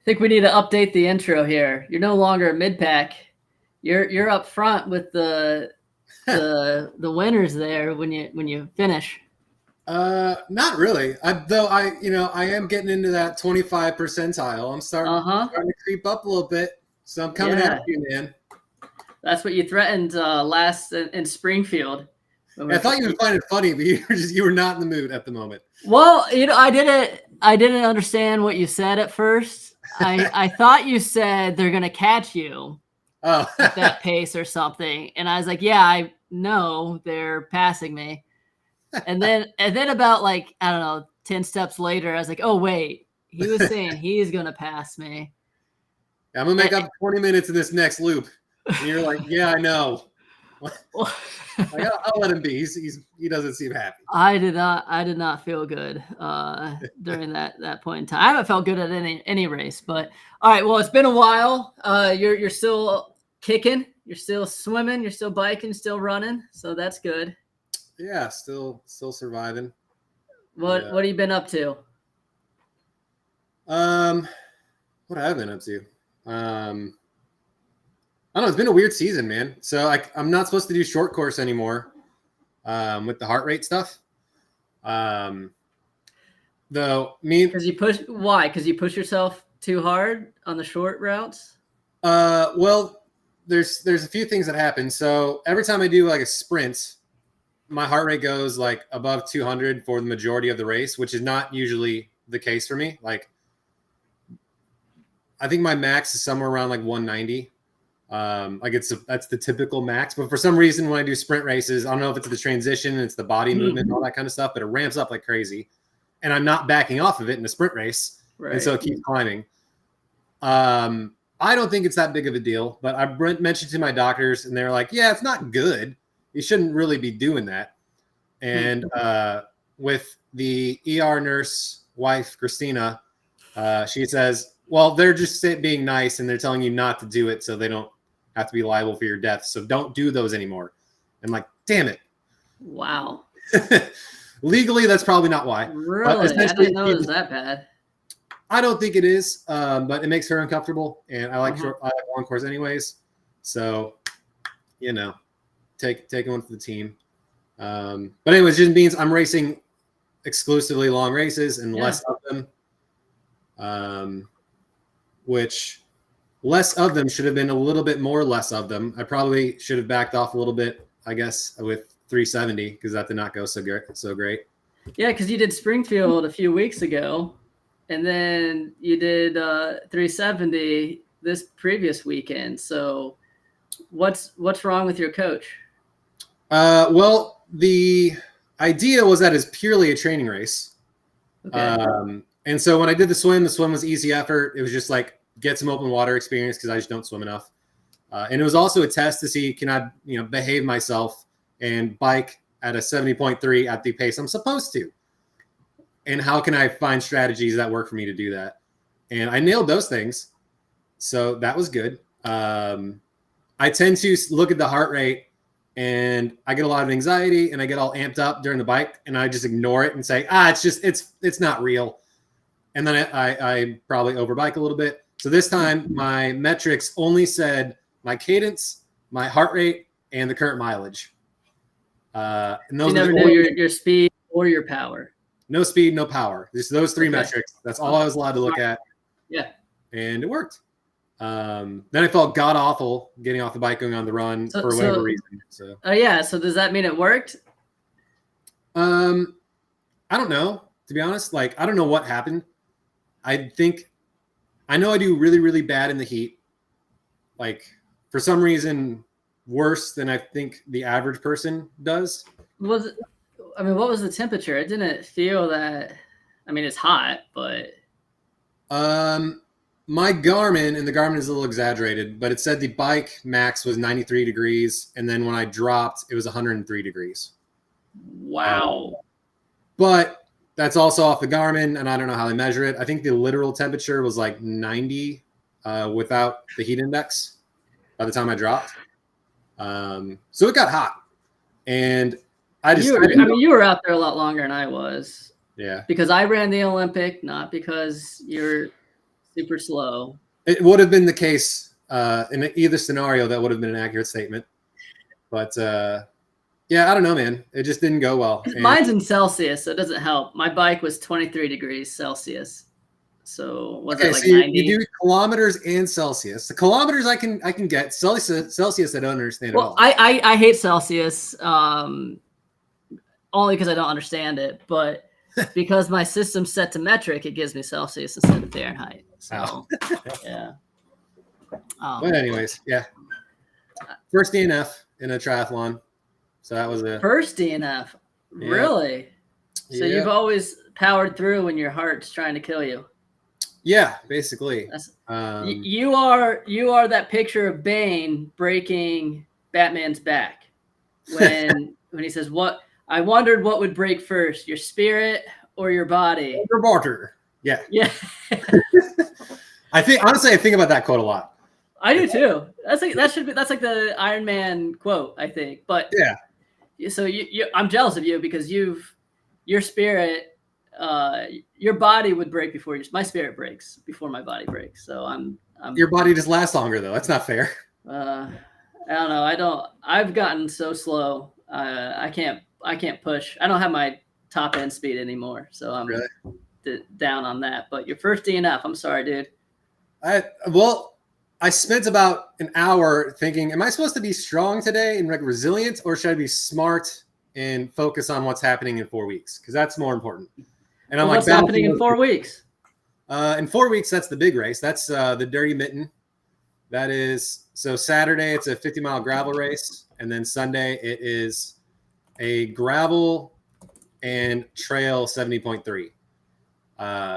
think we need to update the intro here. You're no longer a mid pack. You're up front with the winners there when you finish. Not really. I am getting into that 25 percentile. I'm starting to creep up a little bit. So I'm coming at you, man. That's what you threatened last in Springfield. I thought you would find it funny, but you were not in the mood at the moment. Well, I didn't understand what you said at first. I thought you said they're gonna catch you at that pace or something, and I was like, yeah, I know they're passing me. And then about like, I don't know, 10 steps later, I was like, oh wait, he was saying he's gonna pass me. I'm gonna make up 20 minutes in this next loop. And you're like, yeah, I know. I'll let him be. He doesn't seem happy. I did not feel good during that point in time. I haven't felt good at any race, but all right. Well, it's been a while. You're still kicking. You're still swimming. You're still biking. Still running. So that's good. Yeah, still surviving. What have you been up to? What have I been up to? I don't know. It's been a weird season, man. So I'm not supposed to do short course anymore with the heart rate stuff. Because you push. Why? Because you push yourself too hard on the short routes. Well, there's a few things that happen. So every time I do like a sprint, my heart rate goes like above 200 for the majority of the race, which is not usually the case for me. Like, I think my max is somewhere around like 190. That's the typical max, but for some reason when I do sprint races, I don't know if it's the transition, it's the body movement, all that kind of stuff, but it ramps up like crazy, and I'm not backing off of it in a sprint race, right. And so it keeps climbing. I don't think it's that big of a deal, but I mentioned to my doctors, and they're like, "Yeah, it's not good. You shouldn't really be doing that." And with the ER nurse wife, Christina, she says, "Well, they're just being nice, and they're telling you not to do it, so they don't have to be liable for your death. So don't do those anymore." I'm like, damn it. Wow. Legally, that's probably not why. Really? I didn't know it was that bad. I don't think it is, but it makes her uncomfortable, and I like long course anyways. So, take one for the team. But anyways, it just means I'm racing exclusively long races and less of them. Which less of them should have been a little bit more less of them. I probably should have backed off a little bit, I guess, with 370 because that did not go so great. Yeah, because you did Springfield a few weeks ago, and then you did 370 this previous weekend. So what's wrong with your coach? Well, the idea was that it's purely a training race. Okay. And so when I did the swim was easy effort. It was just like get some open water experience because I just don't swim enough. And it was also a test to see, can I, behave myself and bike at a 70.3 at the pace I'm supposed to? And how can I find strategies that work for me to do that? And I nailed those things. So that was good. I tend to look at the heart rate and I get a lot of anxiety and I get all amped up during the bike and I just ignore it and say, it's not real. And then I probably overbike a little bit. So this time my metrics only said my cadence, my heart rate, and the current mileage. And those you never knew your speed or your power. No speed, no power. Just those three metrics. That's all I was allowed to look at. Yeah. And it worked. Then I felt god awful getting off the bike, going on the run for whatever reason. So. So does that mean it worked? I don't know, to be honest. Like, I don't know what happened. I know I do really, really bad in the heat. Like, for some reason, worse than I think the average person does. What was the temperature? It didn't feel that. I mean, it's hot, but. My Garmin, and the Garmin is a little exaggerated, but it said the bike max was 93 degrees, and then when I dropped, it was 103 degrees. Wow. But that's also off the Garmin, and I don't know how they measure it. I think the literal temperature was like 90 without the heat index by the time I dropped. So it got hot. And you were out there a lot longer than I was. Yeah. Because I ran the Olympic, not because you're super slow. It would have been the case in either scenario. That would have been an accurate statement. But yeah, I don't know, man. It just didn't go well. Mine's in Celsius, so it doesn't help. My bike was 23 degrees Celsius. So was it like so 90? You do kilometers and Celsius. The kilometers I can get. Celsius I don't understand at all. I hate Celsius only because I don't understand it, but because my system's set to metric, it gives me Celsius instead of Fahrenheit. So yeah. But anyways, yeah. First DNF in a triathlon. So that was a first DNF. Yeah. Really? So you've always powered through when your heart's trying to kill you. Yeah, basically. You are that picture of Bane breaking Batman's back when he says, "What I wondered what would break first, your spirit or your body?" Underwater. Yeah. Yeah. I think about that quote a lot. I do too. That's like the Iron Man quote, I think. But yeah. So I'm jealous of you because your spirit. Your body would break before my spirit breaks before my body breaks. So I'm your body just lasts longer though. That's not fair. I don't know. I've gotten so slow. I can't push. I don't have my top end speed anymore. So I'm really down on that. But your first DNF, I'm sorry, dude. I spent about an hour thinking, am I supposed to be strong today and like resilient, or should I be smart and focus on what's happening in 4 weeks? Because that's more important. And I'm what's happening in 4 weeks? In 4 weeks, that's the big race. That's the Dirty Mitten. That is, so Saturday, it's a 50-mile gravel race. And then Sunday, it is a gravel and trail 70.3.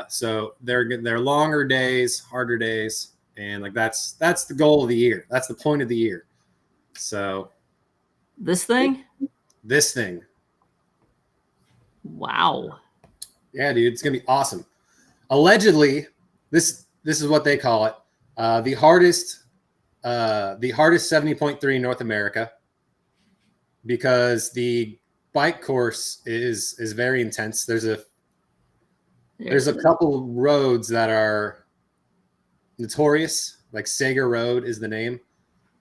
So they're longer days, harder days. And like that's the goal of the year. That's the point of the year. So this thing. Wow. Yeah, dude, it's gonna be awesome. Allegedly, this is what they call it: the hardest 70.3 in North America, because the bike course is very intense. There's a couple roads that are notorious, like Sager Road is the name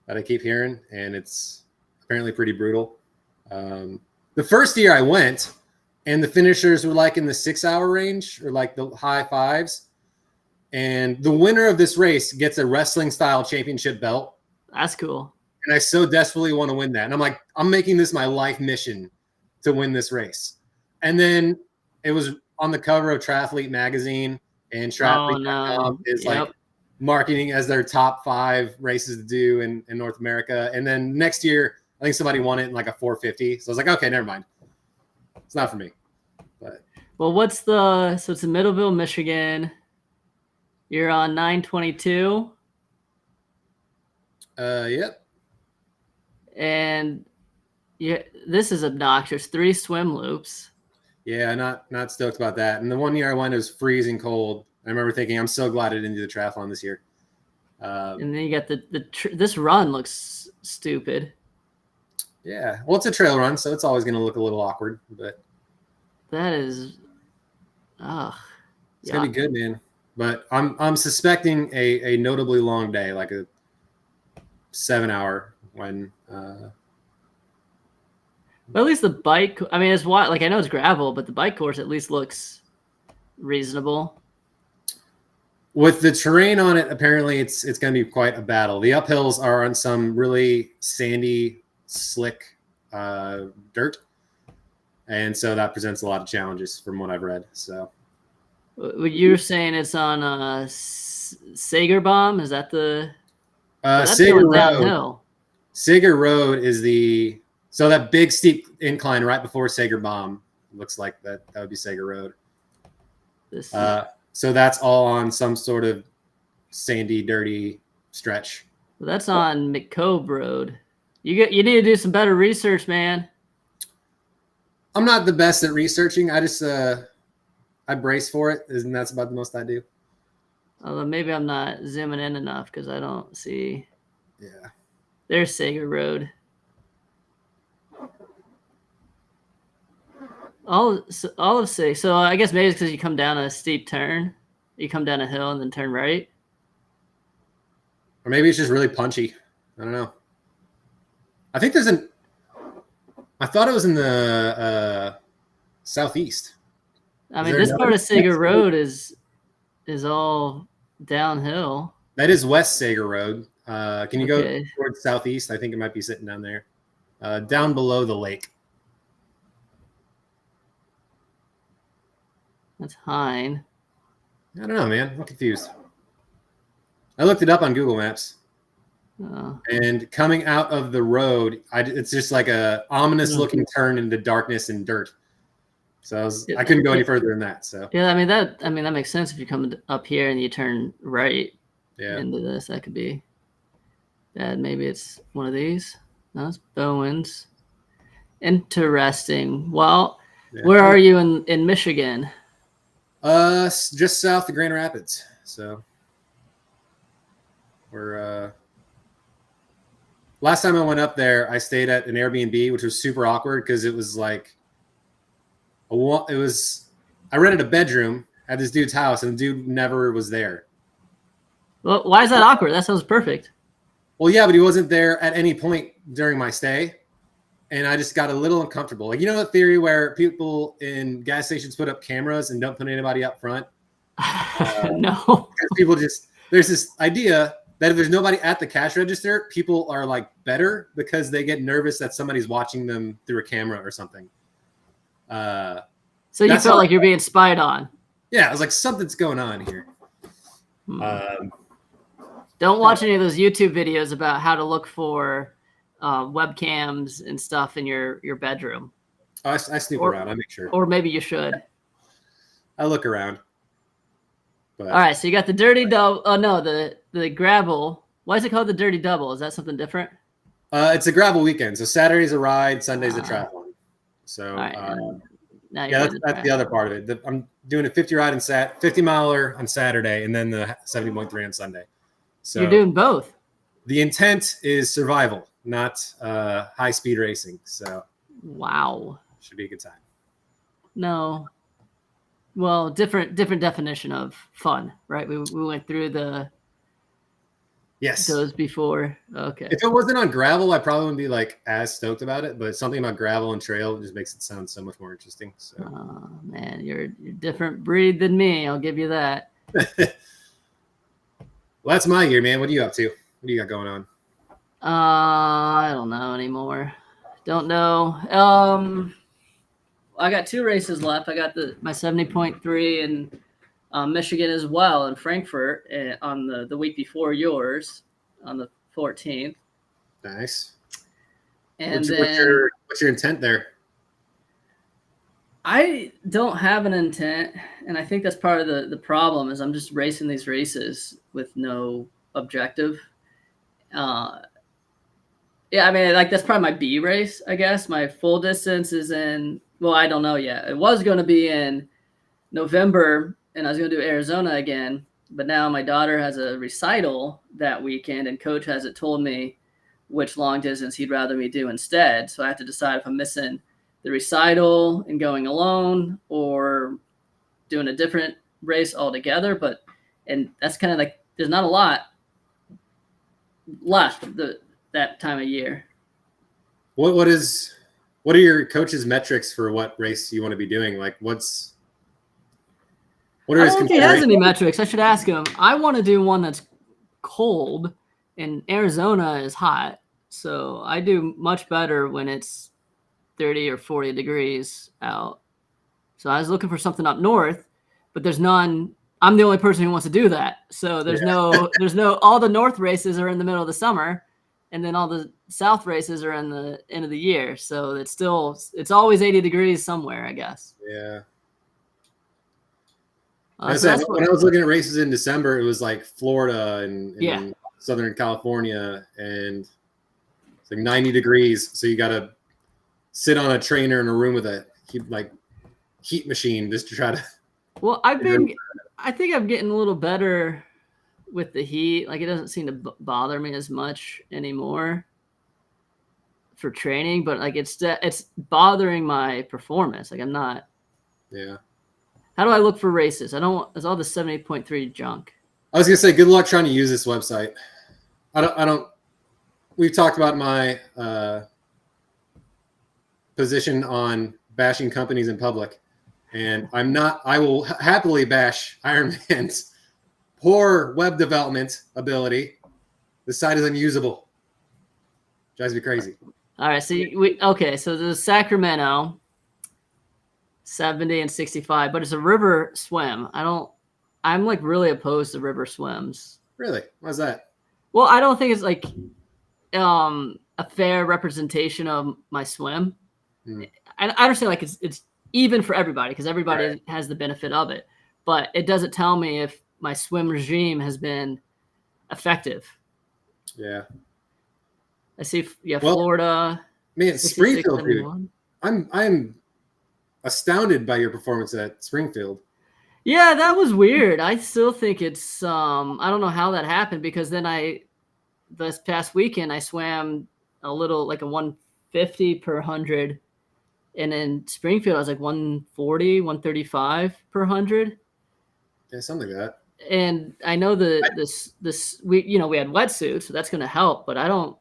that I keep hearing, and it's apparently pretty brutal. The first year I went, and the finishers were like in the 6-hour range or like the high 5s. And the winner of this race gets a wrestling style championship belt. That's cool. And I so desperately want to win that. And I'm like, I'm making this my life mission to win this race. And then it was on the cover of Triathlete magazine, and triathlete.com is like marketing as their top 5 races to do in North America. And then next year, I think somebody won it in like a 450. So I was like, okay, never mind. It's not for me. But well, so it's in Middleville, Michigan. You're on 922. Yep. And this is obnoxious. 3 swim loops. Yeah, not stoked about that. And the one year I went, it was freezing cold. I remember thinking, I'm so glad I didn't do the triathlon this year. And then you got this run looks stupid. Yeah, well, it's a trail run, so it's always going to look a little awkward, but that is, it's gonna be good, man. But I'm suspecting a notably long day, like a 7-hour when. But at least the bike. I mean, it's like I know it's gravel, but the bike course at least looks reasonable. With the terrain on it, apparently it's going to be quite a battle. The uphills are on some really sandy, slick dirt, and so that presents a lot of challenges from what I've read. So you're saying it's on Sager Bomb? Is that the Sager Road? Downhill. Sager Road is so that big steep incline right before Sager Bomb looks like that would be Sager Road. So that's all on some sort of sandy, dirty stretch. Well, that's on McCobe Road. You need to do some better research, man. I'm not the best at researching. I just I brace for it, and that's about the most I do. Although maybe I'm not zooming in enough because I don't see. Yeah. There's Sager Road. All of say. So I guess maybe it's because you come down a steep turn. You come down a hill and then turn right. Or maybe it's just really punchy. I don't know. I think I thought it was in the southeast. I mean, this part of Sager Road is all downhill. That is West Sager Road. Can you go towards southeast? I think it might be sitting down there. Down below the lake. That's Hine. I don't know, man. I'm confused. I looked it up on Google Maps. And coming out of the road, it's just like a ominous looking turn into darkness and dirt. So I couldn't go any further than that. So yeah, I mean that makes sense. If you come up here and you turn right into this, that could be bad. Maybe it's one of these. No, it's Bowens. Interesting. Well, where are you in Michigan? Just south of Grand Rapids. So we're last time I went up there, I stayed at an Airbnb, which was super awkward because it was like I rented a bedroom at this dude's house and the dude never was there. Well, why is that awkward? That sounds perfect. Well, yeah, but he wasn't there at any point during my stay. And I just got a little uncomfortable. Like, you know, the theory where people in gas stations put up cameras and don't put anybody up front? No. People there's this idea that if there's nobody at the cash register, people are like better because they get nervous that somebody's watching them through a camera or something. So you felt like you're being spied on? Yeah, I was like, something's going on here. Don't watch any of those YouTube videos about how to look for webcams and stuff in your bedroom. Oh, I snoop around. I make sure. Or maybe you should. I look around. But. All right, so you got the dirty double. Oh no, the gravel. Why is it called the dirty double? Is that something different? It's a gravel weekend. So Saturday's a ride, Sunday's a triathlon. So right, that's the other part of it. I'm doing a 50 miler on Saturday, and then the 70.3 on Sunday. So you're doing both. The intent is survival, not high speed racing. So wow, should be a good time. No. Well, different definition of fun, right? We went through those before. Okay. If it wasn't on gravel, I probably wouldn't be like as stoked about it. But something about gravel and trail just makes it sound so much more interesting. So. Oh man, you're a different breed than me. I'll give you that. Well, that's my year, man. What are you up to? What do you got going on? I don't know anymore. Don't know. I got 2 races left. I got my 70.3 in Michigan as well, in Frankfurt on the week before yours, on the 14th. Nice. And what's your intent there? I don't have an intent, and I think that's part of the problem is I'm just racing these races with no objective. Yeah, I mean, like that's probably my B race, I guess. My full distance is well, I don't know yet. It was going to be in November, and I was going to do Arizona again, but now my daughter has a recital that weekend, and coach hasn't told me which long distance he'd rather me do instead. So I have to decide if I'm missing the recital and going alone or doing a different race altogether. And that's kind of like, there's not a lot left that time of year. What are your coach's metrics for what race you want to be doing? Like what are his I don't think he has any metrics. I should ask him. I want to do one that's cold, and Arizona is hot. So I do much better when it's 30 or 40 degrees out. So I was looking for something up north, but there's none. I'm the only person who wants to do that. So there's all the north races are in the middle of the summer, and then all the south races are in the end of the year. So it's always 80 degrees somewhere, I guess. Yeah. When I was looking at races in December, it was like Florida and Southern California, and it's like 90 degrees. So you got to sit on a trainer in a room with a heat machine just to try to. Well, I think I'm getting a little better with the heat. Like it doesn't seem to bother me as much anymore for training, but like it's bothering my performance. Like I'm not. Yeah. How do I look for races? I don't. It's all the 78.3 junk. I was gonna say, good luck trying to use this website. I don't. We've talked about my position on bashing companies in public, and I'm not. I will happily bash Ironman's poor web development ability. The site is unusable. Drives me crazy. All right, so so there's Sacramento, 70 and 65, but it's a river swim. I'm like really opposed to river swims. Really? Why's that? Well, I don't think it's like a fair representation of my swim. I understand like it's even for everybody because everybody has the benefit of it, but it doesn't tell me if my swim regime has been effective. Yeah. I see. Yeah, well, Florida. Man, Springfield, dude. I'm astounded by your performance at Springfield. Yeah, that was weird. I still think it's I don't know how that happened because then this past weekend I swam a little like a 150 per 100, and in Springfield I was like 140, 135 per 100. Yeah, something like that. And I know we had wetsuits, so that's going to help, but I don't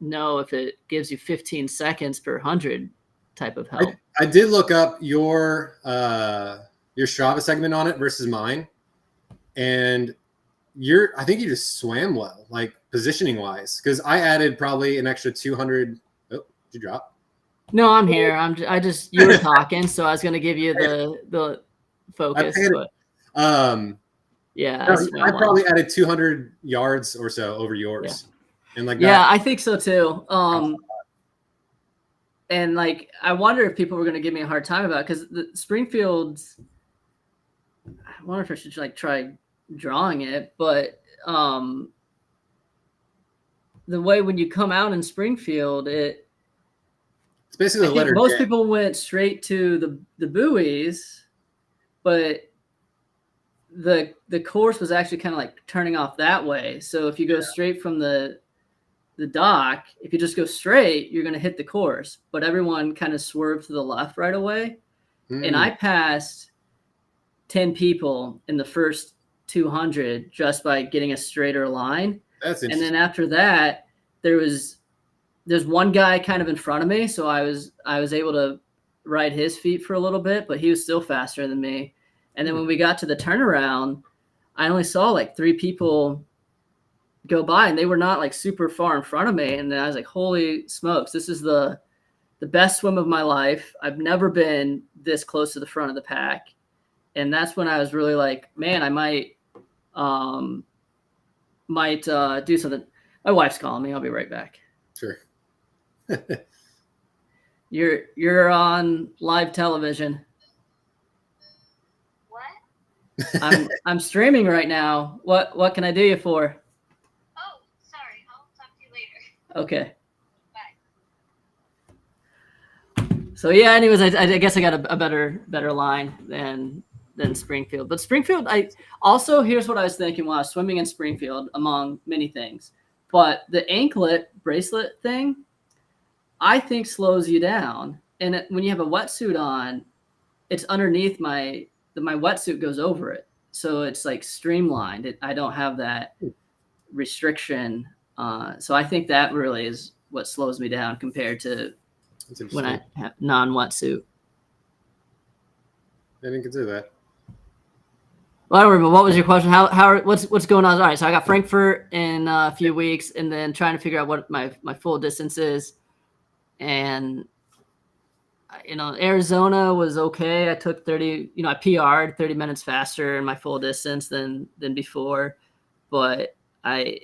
know if it gives you 15 seconds per 100 type of help. I did look up your Strava segment on it versus mine, and I think you just swam well, like positioning wise, because I added probably an extra 200. Oh, did you drop? No, I'm here. You were talking, so I was going to give you the focus. Yeah, I probably added 200 yards or so over yours. Yeah. And I think so too. And like, I wonder if people were going to give me a hard time about it because the Springfield's, I wonder if I should like try drawing it, but the way when you come out in Springfield, it's basically the letter most people went straight to the buoys, but the course was actually kind of like turning off that way. So if you go straight from the dock, if you just go straight, you're going to hit the course, but everyone kind of swerved to the left right away. And I passed 10 people in the first 200 just by getting a straighter line. That's interesting. And then after that, there's one guy kind of in front of me. So I was able to ride his feet for a little bit, but he was still faster than me. And then when we got to the turnaround, I only saw like 3 people go by, and they were not like super far in front of me. And then I was like, holy smokes, this is the best swim of my life. I've never been this close to the front of the pack. And that's when I was really like, man, I might do something. My wife's calling me. I'll be right back. Sure. You're on live television. What? I'm streaming right now. What can I do you for? Oh, sorry. I'll talk to you later. Okay. Bye. So yeah, anyways, I guess I got a better line than Springfield. But Springfield, here's what I was thinking while I was swimming in Springfield, among many things. But the anklet bracelet thing, I think slows you down. And when you have a wetsuit on, it's underneath my wetsuit goes over it. So it's like streamlined. I don't have that restriction. So I think that really is what slows me down compared to when I have non-wetsuit. I didn't consider that. Well, I don't remember. What was your question? What's going on? All right, so I got Frankfurt in a few weeks, and then trying to figure out what my full distance is. And Arizona was okay. I took 30. I PR'd 30 minutes faster in my full distance than before, but I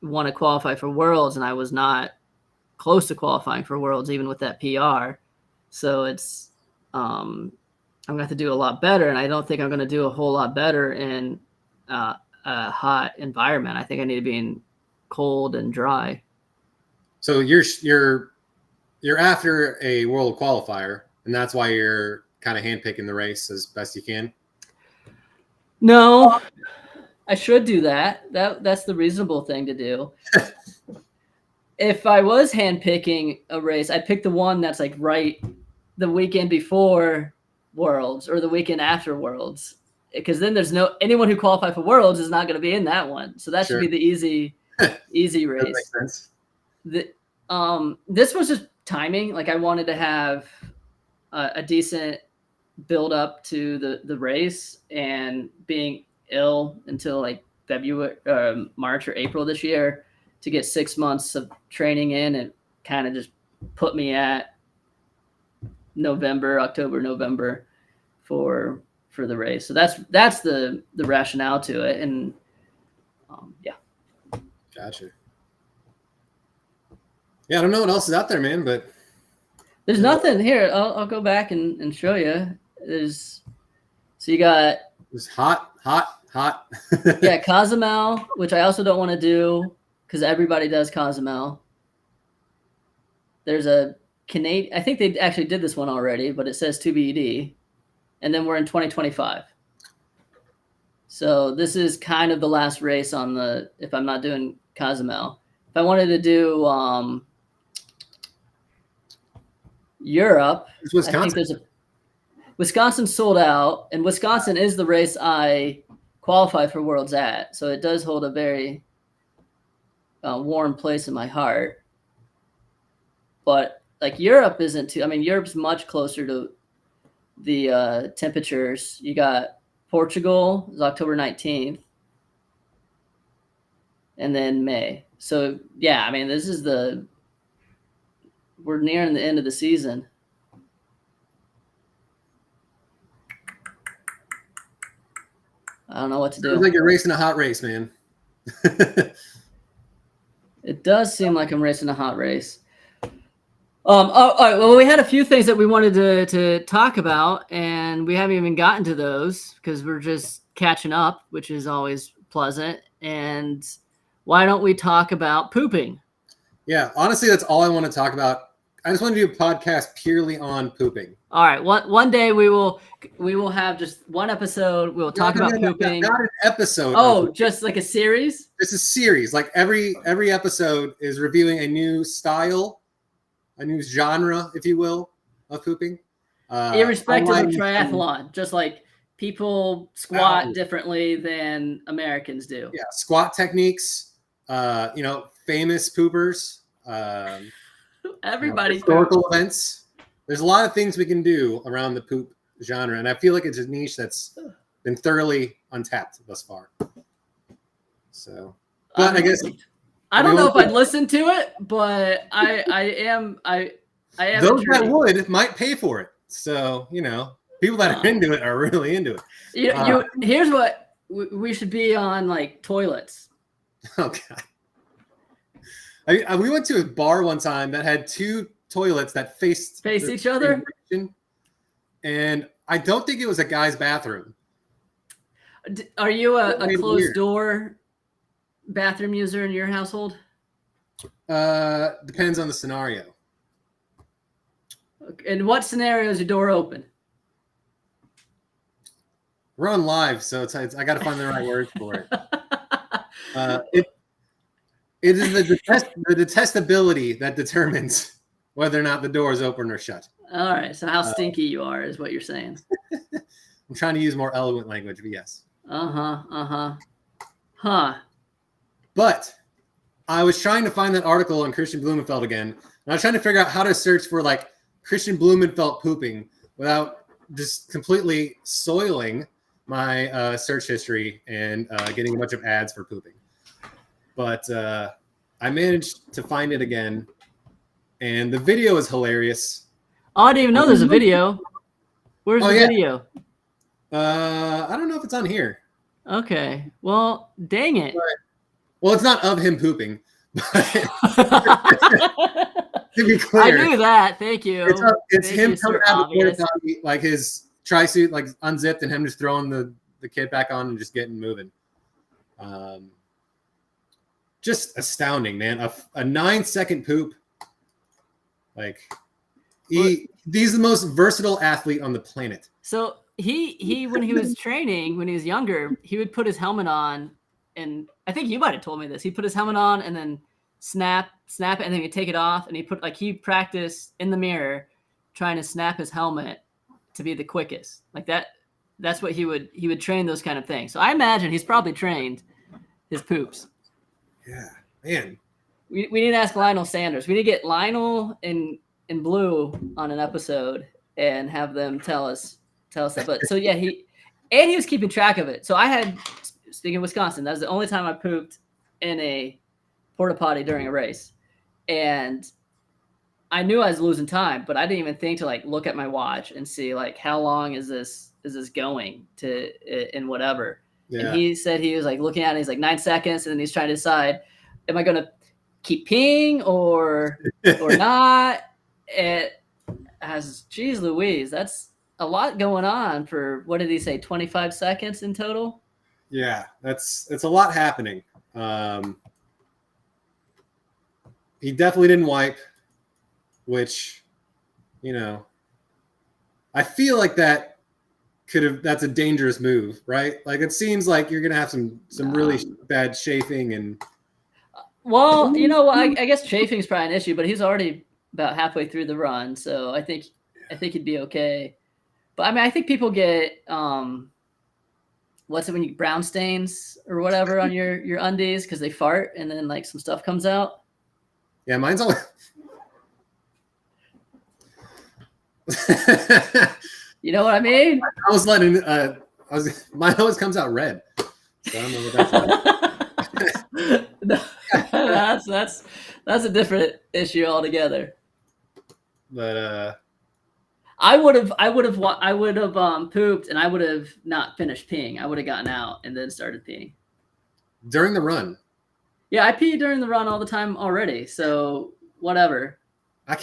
want to qualify for Worlds, and I was not close to qualifying for Worlds even with that PR. So it's I'm going to have to do a lot better, and I don't think I'm going to do a whole lot better in a hot environment. I think I need to be in cold and dry. So you're after a world qualifier, and that's why you're kind of handpicking the race as best you can? No, I should do that. That's the reasonable thing to do. If I was handpicking a race, I'd pick the one that's like right the weekend before Worlds or the weekend after Worlds, because then there's anyone who qualified for Worlds is not going to be in that one. So that should be the easy race. That makes sense. This was just timing. Like I wanted to have a decent build up to the race, and being ill until like February, March or April this year to get 6 months of training in, and kind of just put me at October, November for the race. So that's the rationale to it. And yeah. Gotcha. Yeah, I don't know what else is out there, man, but there's nothing here. I'll go back and show you. So you got it's hot. Yeah, Cozumel, which I also don't want to do because everybody does Cozumel. There's a Canadian, I think they actually did this one already, but it says TBD. And then we're in 2025. So this is kind of the last race on if I'm not doing Cozumel. If I wanted to do Europe, I think there's Wisconsin sold out, and Wisconsin is the race I qualify for Worlds at. So it does hold a very warm place in my heart. But like Europe isn't too, I mean, Europe's much closer to the temperatures. You got Portugal is October 19th, and then May. So yeah, I mean, we're nearing the end of the season. I don't know what to do. Sounds like you're racing a hot race, man. It does seem like I'm racing a hot race. All right, well, we had a few things that we wanted to talk about, and we haven't even gotten to those because we're just catching up, which is always pleasant. And why don't we talk about pooping? Yeah, honestly, that's all I want to talk about. I just want to do a podcast purely on pooping. All right, one day we will have just one episode. We'll talk about pooping. Not an episode. Oh, just like a series? It's a series. Like every episode is reviewing a new style, a new genre, if you will, of pooping. Irrespective of triathlon, just like people squat differently than Americans do. Yeah, squat techniques, famous poopers, everybody historical events. There's a lot of things we can do around the poop genre, and I feel like it's a niche that's been thoroughly untapped thus far. So, but I guess I don't know if I'd listen to it, but I am. Those that would might pay for it. So people that are into it are really into it. Here's what we should be on, like toilets. Oh God. We went to a bar one time that had two toilets that faced each other, and I don't think it was a guy's bathroom. Are you a closed door bathroom user in your household? Depends on the scenario. In what scenario is your door open? We're on live, so I got to find the right words for it. It is the detestability that determines whether or not the door is open or shut. All right. So how stinky you are is what you're saying. I'm trying to use more eloquent language, but yes. Huh. But I was trying to find that article on Christian Blumenfeld again, and I was trying to figure out how to search for like Christian Blumenfeld pooping without just completely soiling my search history and getting a bunch of ads for pooping. But I managed to find it again, and the video is hilarious. Oh, I didn't even know there's a video. Where's the video? I don't know if it's on here. Okay. Well, dang it. Well, it's not of him pooping. But to be clear, I knew that. Thank you. It's him coming out of the porta potty, like his tri-suit, like unzipped, and him just throwing the kit back on and just getting moving. Just astounding, man. A 9-second poop. Like he's the most versatile athlete on the planet. So he when he was training, when he was younger, he would put his helmet on, and I think you might have told me this. He put his helmet on and then snap it, and then he'd take it off, and he practiced in the mirror trying to snap his helmet to be the quickest. Like that's what he would train those kind of things. So I imagine he's probably trained his poops. Yeah, man. We need to ask Lionel Sanders. We need to get Lionel and Blue on an episode and have them tell us that. But so yeah, he was keeping track of it. So I had, speaking of Wisconsin, that was the only time I pooped in a porta potty during a race, and I knew I was losing time, but I didn't even think to like look at my watch and see like how long is this going to in whatever. Yeah. And he said he was like looking at it, he's like 9 seconds, and then he's trying to decide, am I going to keep peeing or not? It has, geez Louise, that's a lot going on for, what did he say, 25 seconds in total? Yeah, it's a lot happening. He definitely didn't wipe, which, you know, I feel like that's a dangerous move, right? Like it seems like you're gonna have some really bad chafing and. Well, you know, I guess chafing is probably an issue, but he's already about halfway through the run, so I think he'd be okay. But I mean, I think people get what's it when you brown stains or whatever on your undies because they fart and then like some stuff comes out. Yeah, mine's always. You know what I mean? I was letting mine always comes out red. So I don't know what that's like. That's a different issue altogether. But I would have pooped and I would have not finished peeing. I would have gotten out and then started peeing. During the run. Yeah, I pee during the run all the time already. So whatever. I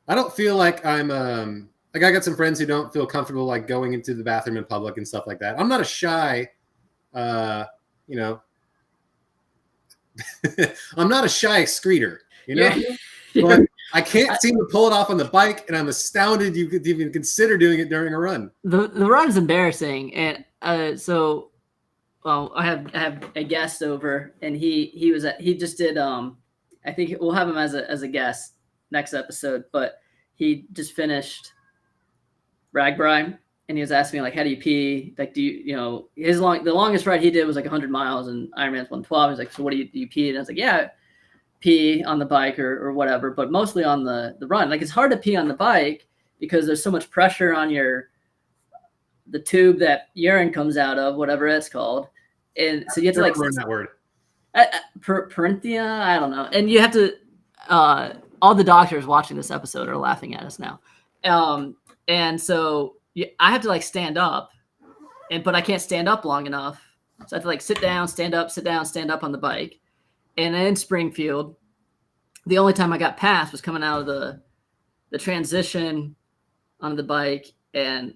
don't feel like I'm like I got some friends who don't feel comfortable like going into the bathroom in public and stuff like that. I'm not a shy, you know, I'm not a shy excreter, you know, but I can't seem to pull it off on the bike, and I'm astounded you could even consider doing it during a run. The run is embarrassing, and so I have a guest over, and he just did I think we'll have him as a guest next episode, but he just finished Ragbri, and he was asking me like, how do you pee? Like, do you know, the longest ride he did was like 100 miles and Ironman's 112. He's like, so what do you pee? And I was like, yeah, pee on the bike or whatever, but mostly on the run. Like it's hard to pee on the bike because there's so much pressure on the tube that urine comes out of, whatever it's called. And so you have to like learn that word. Parenthia, I don't know. And you have to all the doctors watching this episode are laughing at us now. And so I have to like stand up, but I can't stand up long enough. So I have to like sit down, stand up, sit down, stand up on the bike. And in Springfield, the only time I got past was coming out of the transition onto the bike. And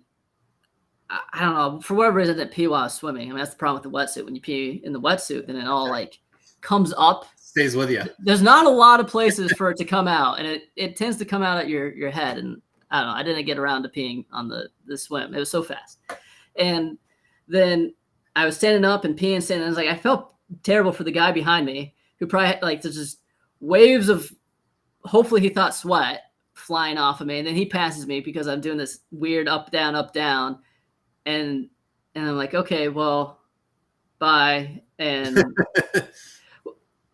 I don't know, for whatever reason, I didn't pee while I was swimming. I mean, that's the problem with the wetsuit. When you pee in the wetsuit, then it all like comes up. Stays with you. There's not a lot of places for it to come out, and it tends to come out at your head. And I don't know, I didn't get around to peeing on the swim. It was so fast. And then I was standing up and peeing, and I was like, I felt terrible for the guy behind me who probably like there's just waves of, hopefully he thought sweat flying off of me. And then he passes me because I'm doing this weird up, down. And I'm like, okay, well, bye. And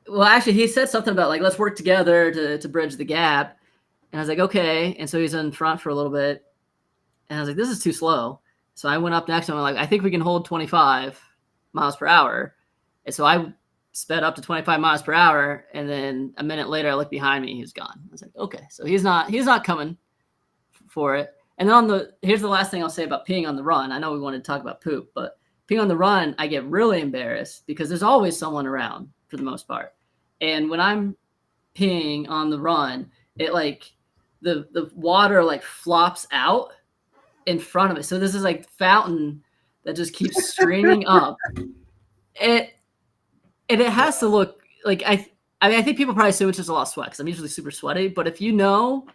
well, actually he said something about like, let's work together to bridge the gap. And I was like, okay. And so he's in front for a little bit. And I was like, this is too slow. So I went up next to him. I'm like, I think we can hold 25 miles per hour. And so I sped up to 25 miles per hour. And then a minute later, I looked behind me. He was gone. I was like, okay. So he's not coming for it. And then here's the last thing I'll say about peeing on the run. I know we wanted to talk about poop, but peeing on the run, I get really embarrassed because there's always someone around for the most part. And when I'm peeing on the run, it like the water like flops out in front of it. So this is like fountain that just keeps streaming up. And it has to look like I mean, I think people probably assume it's just a lot of sweat because I'm usually super sweaty. But if you know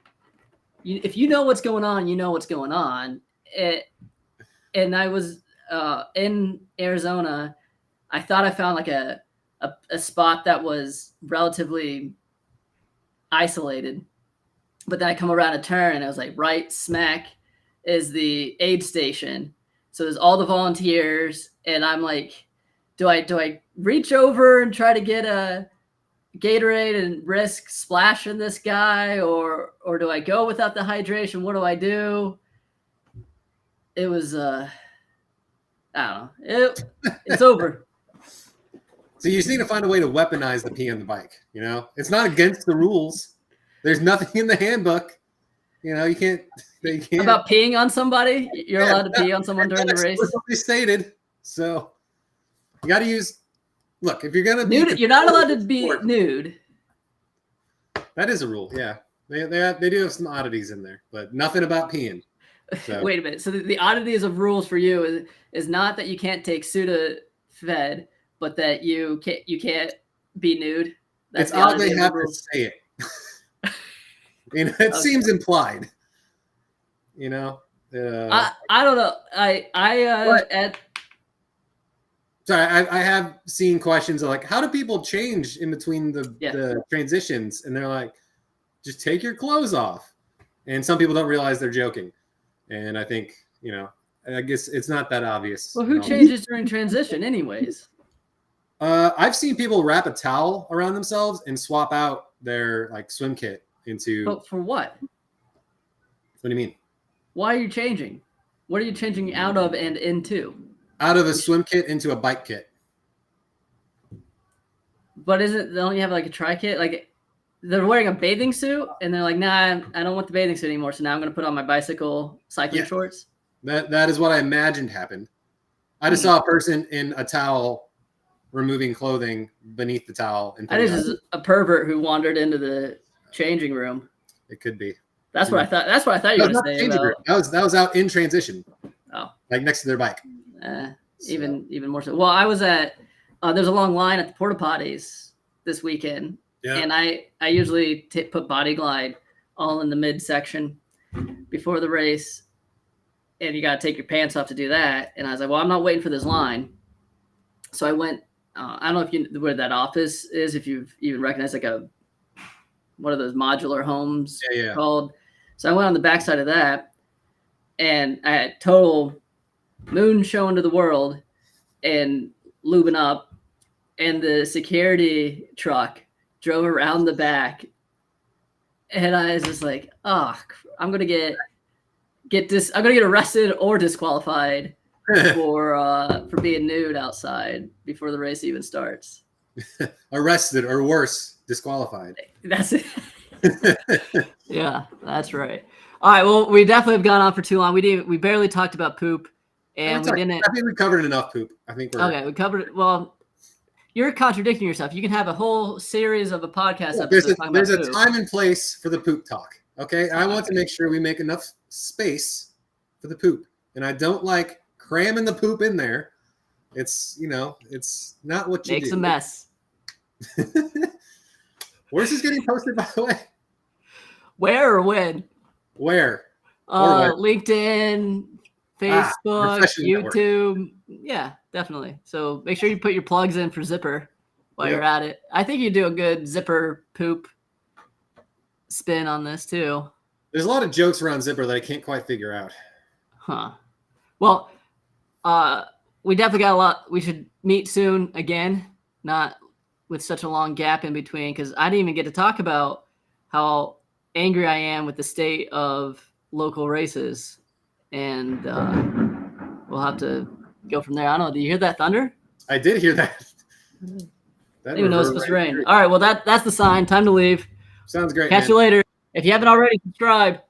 what's going on, you know what's going on. And I was in Arizona. I thought I found like a spot that was relatively isolated. But then I come around a turn and I was like, right smack is the aid station. So there's all the volunteers, and I'm like, do I reach over and try to get a Gatorade and risk splashing this guy, or do I go without the hydration? What do I do? It was I don't know. It's over. So you just need to find a way to weaponize the pee on the bike. You know, it's not against the rules. There's nothing in the handbook. You know, you can't. They can't. About peeing on somebody? You're allowed to pee on someone during the race? That's what they stated. So you got to use. Look, if you're gonna be nude, you're not allowed to be nude. That is a rule. Yeah, they do have some oddities in there, but nothing about peeing. So. Wait a minute. So the oddities of rules for you is not that you can't take Sudafed, but that you can't be nude. That's it's odd they have to say it. You know, it okay. Seems implied. You know, I don't know. Sorry, I have seen questions of like, how do people change in between the transitions? And they're like, just take your clothes off. And some people don't realize they're joking. And I think, you know, I guess it's not that obvious. Well, who changes during transition anyways? I've seen people wrap a towel around themselves and swap out their like swim kit into. But for what? What do you mean? Why are you changing? What are you changing out of and into? Out of a swim kit into a bike kit. But don't you have like a tri kit? Like they're wearing a bathing suit and they're like, nah, I don't want the bathing suit anymore. So now I'm going to put on my bicycle cycling shorts. That is what I imagined happened. I just saw a person in a towel removing clothing beneath the towel. And that is a pervert who wandered into the changing room. It could be. That's what I thought. That's what I thought you were going to say about. That was out in transition. Oh, like next to their bike. Even more so. Well, I was at. There's a long line at the porta potties this weekend, and I usually put Body Glide all in the midsection before the race, and you got to take your pants off to do that. And I was like, well, I'm not waiting for this line, so I went. I don't know if you know where that office is, if you've even recognized like one of those modular homes called. So I went on the backside of that, and I had total moon showing to the world and lubing up, and the security truck drove around the back, and I was just like, oh, I'm gonna get arrested or disqualified for being nude outside before the race even starts. Arrested or worse, disqualified. That's it. Yeah, that's right. All right, well, we definitely have gone on for too long. We barely talked about poop. And we didn't. I think we covered enough poop. I think we're okay. We covered it. Well, you're contradicting yourself. You can have a whole series of a podcast episode. There's a time and place for the poop talk. Okay, I want to make sure we make enough space for the poop, and I don't like cramming the poop in there. It's it's not what you makes do. a mess. Where's this getting posted, by the way? Where or when? Where? LinkedIn. Facebook, YouTube. Network. Yeah, definitely. So make sure you put your plugs in for Zipper while you're at it. I think you do a good Zipper poop spin on this too. There's a lot of jokes around Zipper that I can't quite figure out. Huh. Well, we definitely got a lot. We should meet soon again, not with such a long gap in between, because I didn't even get to talk about how angry I am with the state of local races. And we'll have to go from there. I don't know. Did you hear that thunder? I did hear that. I didn't even know it was supposed to rain. All right. Well, that's the sign. Time to leave. Sounds great. Catch you later. If you haven't already, subscribe.